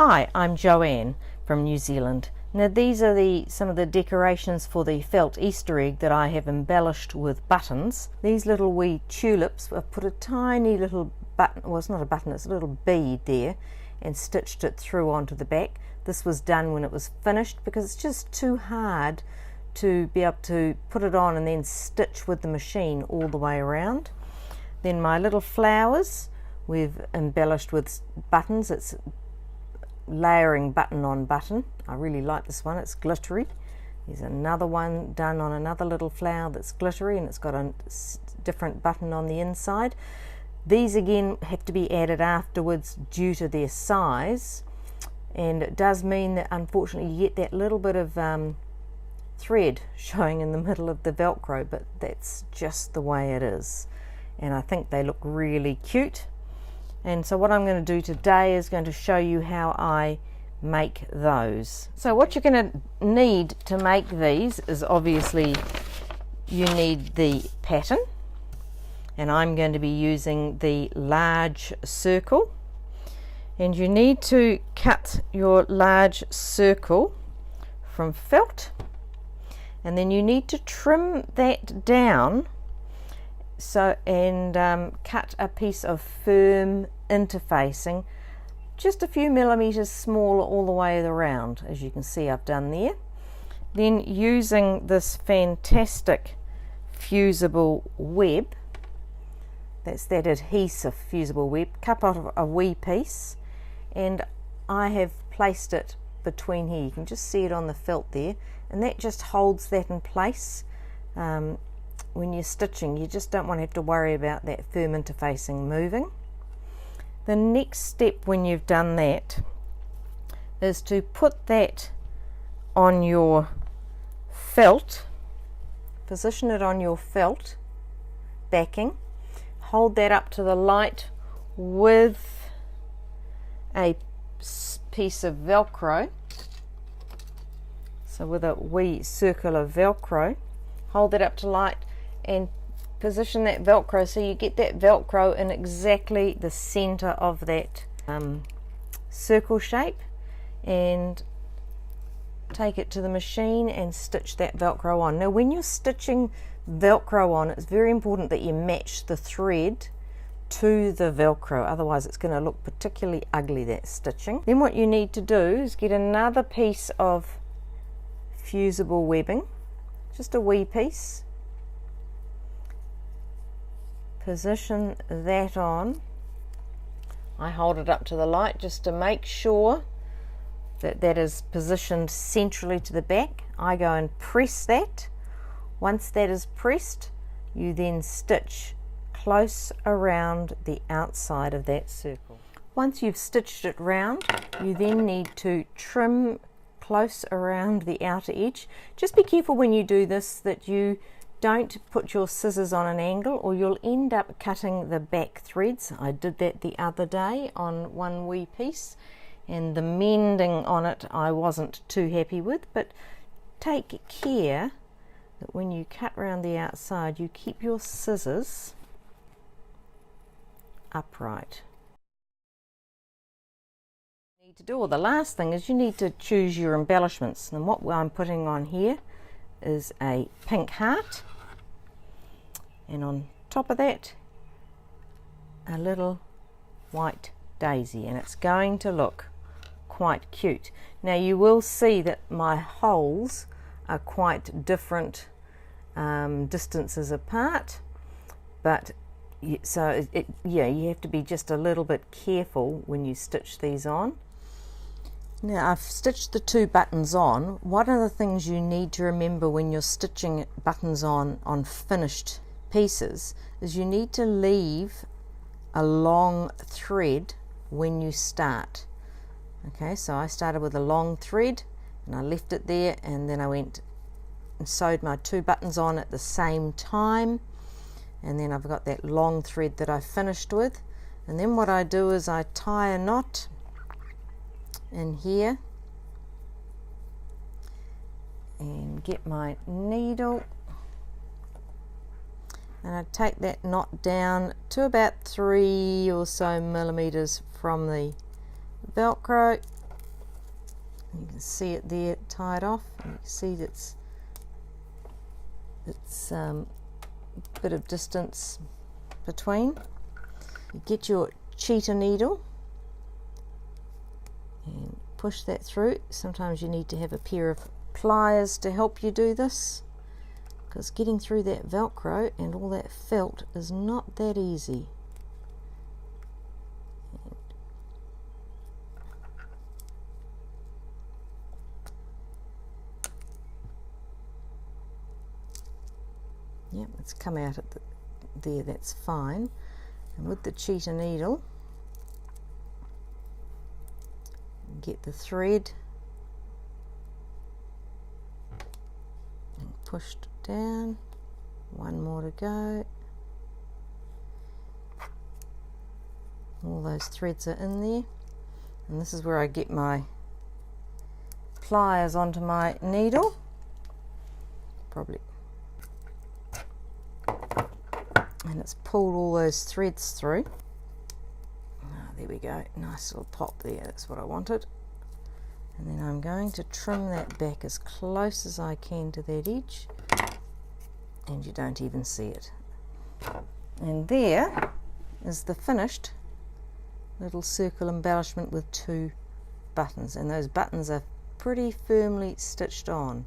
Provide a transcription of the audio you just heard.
Hi, I'm Joanne from New Zealand. Now these are some of the decorations for the felt Easter egg that I have embellished with buttons. These little wee tulips, I've put a tiny little button, well it's not a button, it's a little bead there, and stitched it through onto the back. This was done when it was finished because it's just too hard to be able to put it on and then stitch with the machine all the way around. Then my little flowers, we've embellished with buttons. It's layering button on button. I really like this one, it's glittery. There's another one done on another little flower that's glittery and it's got a different button on the inside. These again have to be added afterwards due to their size, and it does mean that unfortunately you get that little bit of thread showing in the middle of the Velcro, but that's just the way it is, and I think they look really cute. And so what I'm going to do today is going to show you how I make those. So what you're going to need to make these is obviously you need the pattern, and I'm going to be using the large circle, and you need to cut your large circle from felt, and then you need to trim that down and cut a piece of firm interfacing just a few millimeters smaller all the way around, as you can see I've done there. Then using this fantastic fusible web, that's that adhesive fusible web, cut out a wee piece, and I have placed it between here. You can just see it on the felt there, and that just holds that in place. When you're stitching, you just don't want to have to worry about that firm interfacing moving. The next step when you've done that is to put that on your felt, position it on your felt backing, hold that up to the light with a piece of Velcro, so with a wee circle of Velcro, hold that up to light and position that Velcro so you get that Velcro in exactly the center of that circle shape, and take it to the machine and stitch that Velcro on. Now when you're stitching Velcro on, it's very important that you match the thread to the Velcro, otherwise it's going to look particularly ugly, that stitching. Then what you need to do is get another piece of fusible webbing, just a wee piece, position that on. I hold it up to the light just to make sure that that is positioned centrally to the back. I go and press that. Once that is pressed, you then stitch close around the outside of that circle. Once you've stitched it round, you then need to trim close around the outer edge. Just be careful when you do this that you don't put your scissors on an angle, or you'll end up cutting the back threads. I did that the other day on one wee piece, and the mending on it I wasn't too happy with, but take care that when you cut around the outside you keep your scissors upright. To do, or the last thing is you need to choose your embellishments, and what I'm putting on here is a pink heart, and on top of that a little white daisy, and it's going to look quite cute. Now you will see that my holes are quite different distances apart, but so yeah, you have to be just a little bit careful when you stitch these on. Now I've stitched the two buttons on. One of the things you need to remember when you're stitching buttons on finished pieces is you need to leave a long thread when you start. Okay, so I started with a long thread and I left it there, and then I went and sewed my two buttons on at the same time, and then I've got that long thread that I finished with, and then what I do is I tie a knot in here and get my needle, and I take that knot down to about 3 or so millimeters from the Velcro, You can see it there tied off. You can see it's a bit of distance between. You get your cheater needle and push that through. Sometimes you need to have a pair of pliers to help you do this, because getting through that Velcro and all that felt is not that easy. Yep, it's come out at there, that's fine. And with the cheater needle, get the thread and pushed down. One more to go. All those threads are in there, and this is where I get my pliers onto my needle. Probably. And it's pulled all those threads through. There we go, nice little pop there, that's what I wanted. And then I'm going to trim that back as close as I can to that edge, and you don't even see it. And there is the finished little circle embellishment with 2 buttons, and those buttons are pretty firmly stitched on.